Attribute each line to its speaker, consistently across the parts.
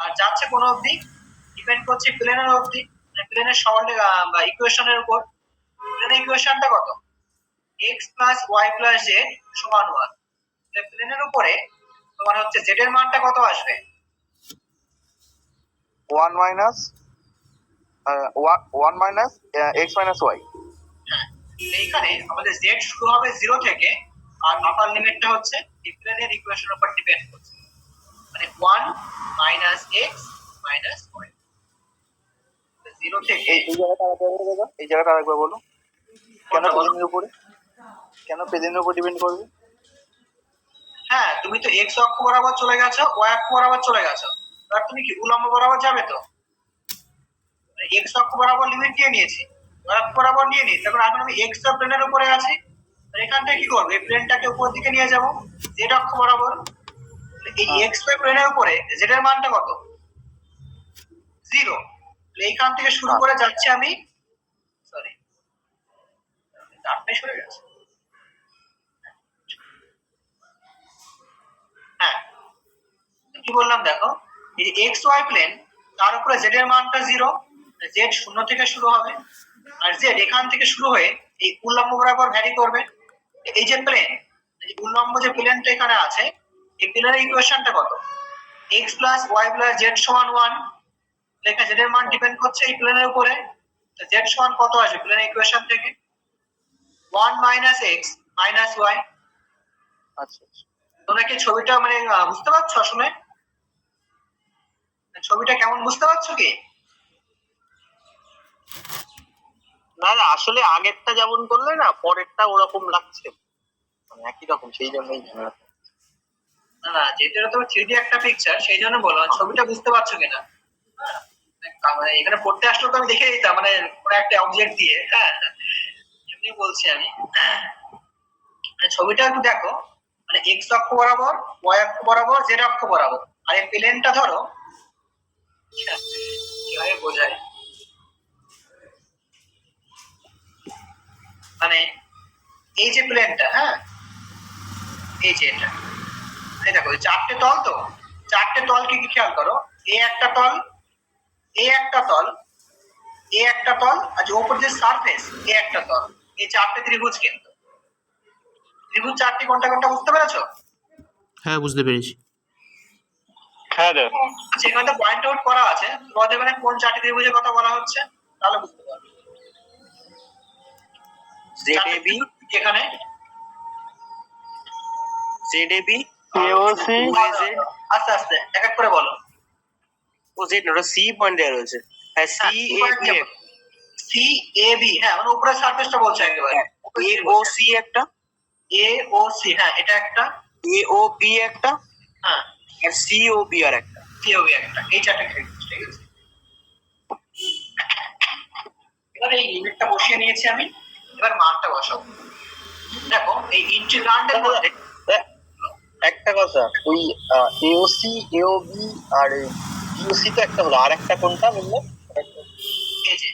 Speaker 1: আর যাচ্ছে কোন অবধি, ডিপেন্ড করছে প্লেনের অবধি, মানে প্লেনের সরল বা ইকুয়েশনের উপর। প্লেনের ইকুয়েশনটা কত? x plus y plus z সমান 1। প্লেনের উপরে তোমার হচ্ছে জেড এর মানটা কত আসবে?
Speaker 2: 1 মাইনাস x মাইনাস ওয়াই।
Speaker 1: এইখানে আমাদের জেড শুরু হবে 0 থেকে, আর আপার লিমিটটা হচ্ছে প্লেনের ইকুয়েশনের উপর ডিপেন্ড করছে, মানে 1 মাইনাস এক্স মাইনাস ওয়াই। 0 থেকে
Speaker 2: এই জায়গাটা আরেকবার বলো। কেন প্লেনের উপরে, কেন প্লেনের উপর ডিপেন্ড করবে?
Speaker 1: হ্যাঁ, তুমি তো এক্স অক্ষ বরাবর চলে গেছো, ওয়াই অক্ষ বরাবর চলে গেছো, এবার তুমি কি উল্লম্ব বরাবর যাবে? তো এক্স অক্ষ বরাবর লিমিট দিয়ে নিয়েছি, ওয়াই অক্ষ বরাবর নিয়ে নিই, তখন এখন আমি এক্স প্লেনের উপরে আছি, এখান থেকে কি করবো? এই প্লেনটাকে উপর দিকে নিয়ে যাব জেড অক্ষ বরাবর। এই এক্স ওয়াই প্লেনের উপরে জেড এর মানটা কত? 0। এইখান থেকে শুরু করে যাচ্ছি আমি, সরি চারটায় সরে গেছে। হ্যাঁ, কি বললাম দেখো, এই যে এক্স ওয়াই প্লেন, তার উপরে জেড এর মানটা 0, জেড 0 থেকে শুরু হবে, আর জেড এখান থেকে শুরু হয়ে এই উল্লম্ব বরাবর ভ্যারি করবে। এই যে প্লেন, এই উল্লম্ব যে প্লেনটা এখানে আছে, এই প্লেনের ইকুয়েশনটা কত? x plus y plus z সমান 1। লেখা জেড এর মান ডিপেন্ড করছে এই প্লেনের উপরে, তো জেড সমান কত আসবে প্লেনের ইকুয়েশন থেকে? 1 মাইনাস এক্স মাইনাস ওয়াই।
Speaker 2: আচ্ছা,
Speaker 1: তোমরা কি ছবিটা মানে বুঝতে পারছো? আসলে ছবিটা কেমন বুঝতে পারছো কি?
Speaker 2: না না, আসলে আগেরটা যেমন করলে না, পরেরটা ওরকম লাগছে, মানে একই রকম, সেই জন্যই।
Speaker 1: না না, যেটা তোমার 3D একটা পিকচার, সেই জন্য বললাম ছবিটা বুঝতে পারছো কিনা। মানে এখানে পড়তে আসলে তো আমি দেখে দিতাম, মানে কোনো একটা অবজেক্ট দিয়ে। হ্যাঁ, এমনি বলছি আমি, মানে ছবিটা একটু দেখো, মানে এক্স অক্ষ বরাবর, ওয়াই অক্ষ বরাবর, জেড অক্ষ বরাবর, আর এই প্লেনটা ধরো, কিভাবে বোঝায়, মানে এই যে প্লেনটা, হ্যাঁ এই যে এটা, এই দেখো চারটে তল, তো চারটে তল কি কি খেয়াল করো, এ একটা তল, এ একটা তল, এ একটা তল, আর যে উপর যে সারফেস এ একটা তল, এই চারটে ত্রিভুজ। কিন্তু ত্রিভুজ চারটি কোনটা কোনটা বুঝতে পেরেছো?
Speaker 3: হ্যাঁ, বুঝতে পেরেছি।
Speaker 2: হ্যাঁ দাদা,
Speaker 1: আচ্ছা, এখানে তো পয়েন্ট আউট করা আছে, তোমাদের মানে কোন চারটি ত্রিভুজের কথা বলা হচ্ছে তাহলে বুঝতে পারবে।
Speaker 2: ZAB,
Speaker 1: এখানে
Speaker 2: ZAB, AOC, OAZ,
Speaker 1: আস্তে আস্তে এক এক করে বলো।
Speaker 2: OZ না, C পয়েন্ট দেওয়া রয়েছে। হ্যাঁ, CAB,
Speaker 1: CAB, হ্যাঁ মানে উপরের সারফেসটা বলছে একেবারে।
Speaker 2: AOC একটা,
Speaker 1: AOC, হ্যাঁ এটা একটা,
Speaker 2: AOB একটা,
Speaker 1: হ্যাঁ
Speaker 2: আর COB আর একটা।
Speaker 1: COB একটা, এই চারটে ত্রিভুজ, ঠিক আছে। এবার এই লিমিটটা বসিয়ে নিয়েছি আমি, এবার মানটা বসাবো। দেখো এই ইন্টিগ্রান্ডের মধ্যে
Speaker 2: একটা কথা, ওই AOC, AOB আর BOC তো একটা হলো, আর একটা কোনটা বললে?
Speaker 1: এই যে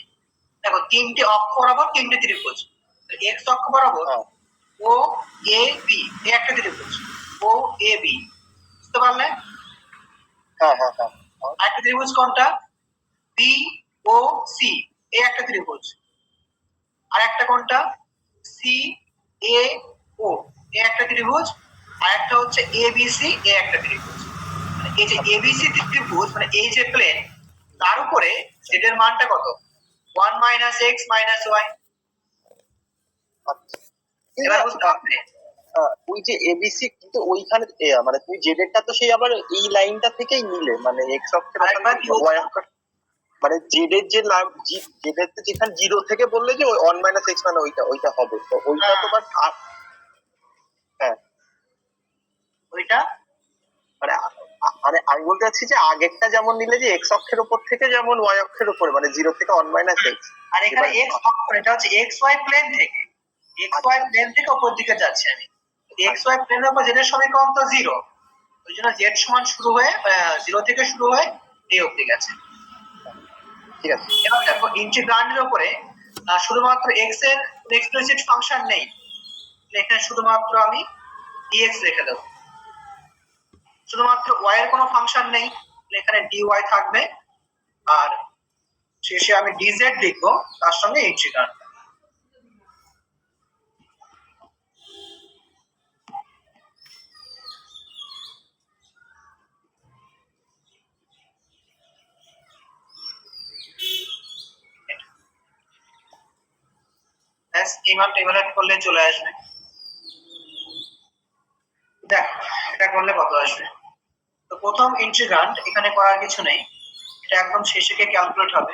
Speaker 1: দেখো তিনটে অক্ষ বরাবর তিনটে ত্রিভুজ, এক্স অক্ষ বরাবর ও এ বি, এই একটা ত্রিভুজ ও এ বি, বুঝতে পারলে?
Speaker 2: হ্যাঁ হ্যাঁ হ্যাঁ,
Speaker 1: আরেকটা ত্রিভুজ কোনটা? বি ও সি, এই একটা ত্রিভুজ। আর একটা কোনটা? সি এ ও, এই একটা ত্রিভুজ। আর একটা হচ্ছে এ বি সি, এই একটা ত্রিভুজ। মানে এই যে এ বি সি ত্রিভুজ, মানে এই যে প্লেন, তার উপরে জেড এর মানটা কত? 1 মাইনাস এক্স মাইনাস ওয়াই। এবার বুঝতে পারবে
Speaker 2: ওই যে এবিসি, কিন্তু ওইখানে মানে তুই জেডেরটা তো সেই আবার এই লাইনটা থেকেই নিলে, মানে এক্স অক্ষের
Speaker 1: আরেকবার কি বলছো?
Speaker 2: ওয়াই অক্ষের, মানে জেডের যে লাইন, জেডের তো যেখানে 0 থেকে বললে যে 1 মাইনাস এক্স, মানে ওইটা হবে, তো ওইটা তো বাট, হ্যাঁ
Speaker 1: ওইটা
Speaker 2: মানে মানে আমি বলতে চাচ্ছি যে আগেরটা যেমন নিলে যে এক্স অক্ষের উপর থেকে যেমন ওয়াই অক্ষের উপরে, মানে 0 থেকে 1 মাইনাস এক্স,
Speaker 1: আর এখানে এক্স অক্ষ, এটা হচ্ছে এক্স ওয়াই প্লেন থেকে, এক্স ওয়াই প্লেন থেকে উপর দিকে যাচ্ছে আমি, এক্স ওয়াই প্লেনের উপর জেড এর সমীকরণ তো 0, ওই জন্য জেড সমান শুরু হয়ে 0 থেকে শুরু হয়ে এই অবধি গেছে,
Speaker 2: ঠিক আছে।
Speaker 1: এবার দেখো ইন্টিগ্রান্ডের উপরে শুধুমাত্র এক্স এর এক্সপ্লিসিট ফাংশন নেই, এখানে শুধুমাত্র আমি dx রেখে দেবো, শুধুমাত্র y এর কোনো ফাংশন নেই, এখানে ডিওয়াই থাকবে, আর শেষে আমি ডিজেড লিখবো তার সঙ্গে ইন্টিগ্রান্ড। এই মানটা ইভালুয়েট করলে চলে আসবে। দেখ এটা করলে কত আসবে। তো প্রথম ইন্টিগ্রান্ড এখানে করার কিছু নেই, এটা একদম শেষে গিয়ে ক্যালকুলেট হবে।